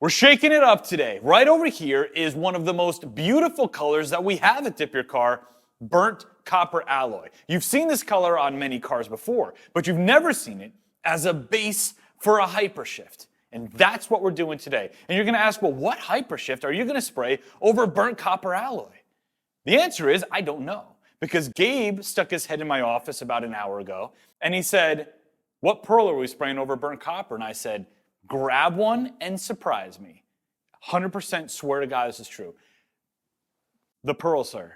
We're shaking it up today. Right over here is one of the most beautiful colors that we have at DipYourCar, burnt copper alloy. You've seen this color on many cars before, but you've never seen it as a base for a HyperShift. And that's what we're doing today. And you're gonna ask, well, what HyperShift are you gonna spray over burnt copper alloy? The answer is, I don't know. Because Gabe stuck his head in my office about an hour ago, and he said, what pearl are we spraying over burnt copper? And I said, grab one and surprise me. 100% swear to God this is true. The pearl, sir.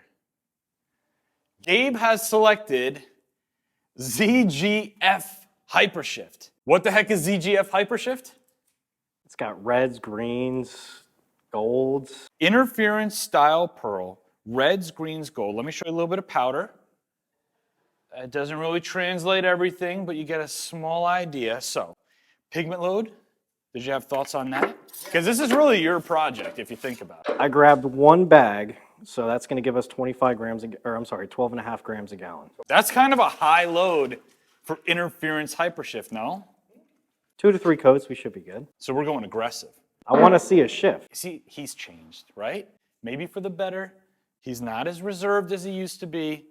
Gabe has selected ZGF HyperShift. What the heck is ZGF HyperShift? It's got reds, greens, golds. Interference style pearl, reds, greens, gold. Let me show you a little bit of powder. It doesn't really translate everything, but you get a small idea. So, pigment load. Did you have thoughts on that? Because this is really your project, if you think about it. I grabbed one bag, so that's going to give us 25 grams, or I'm sorry, 12.5 grams a gallon. That's kind of a high load for interference HyperShift, no? 2 to 3 coats, we should be good. So we're going aggressive. I want to see a shift. See, he's changed, right? Maybe for the better. He's not as reserved as he used to be.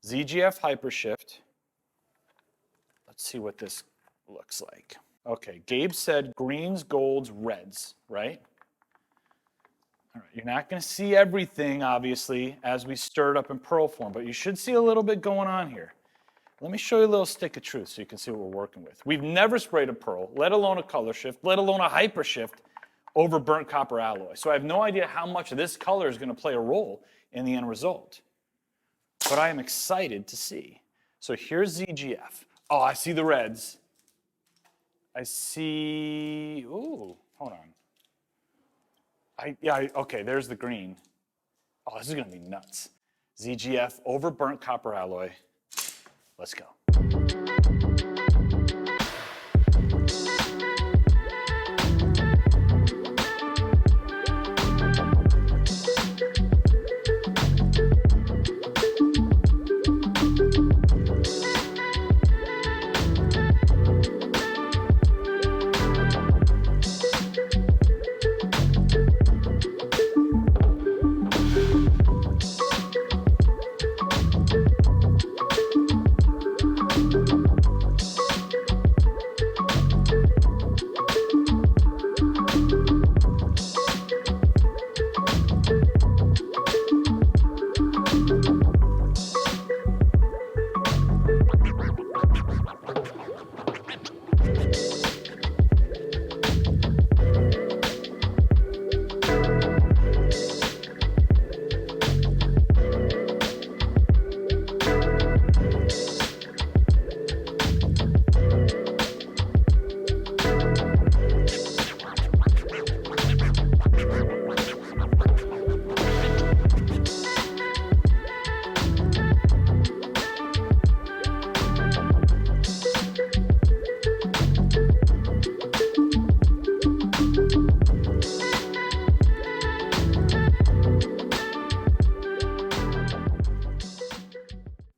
ZGF HyperShift. Let's see what this looks like. Okay, Gabe said greens, golds, reds, right? All right, you're not going to see everything, obviously, as we stir it up in pearl form, but you should see a little bit going on here. Let me show you a little stick of truth so you can see what we're working with. We've never sprayed a pearl, let alone a color shift, let alone a HyperShift over burnt copper alloy. So I have no idea how much of this color is going to play a role in the end result. But I am excited to see. So here's ZGF. Oh, I see the reds. I see, ooh, hold on. Okay, there's the green. Oh, this is gonna be nuts. ZGF over burnt copper alloy. Let's go.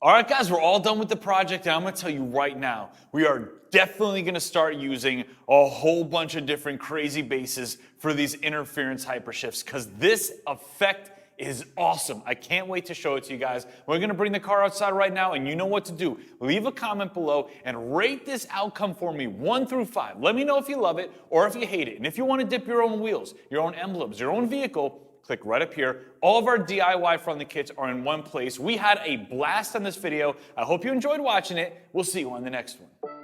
All right, guys, we're all done with the project, and I'm gonna tell you right now, we are definitely gonna start using a whole bunch of different crazy bases for these interference HyperShifts, because this effect is awesome. I can't wait to show it to you guys. We're gonna bring the car outside right now, and you know what to do. Leave a comment below and rate this outcome for me 1 through 5. Let me know if you love it or if you hate it. And if you wanna dip your own wheels, your own emblems, your own vehicle, click right up here. All of our DIY friendly kits are in one place. We had a blast on this video. I hope you enjoyed watching it. We'll see you on the next one.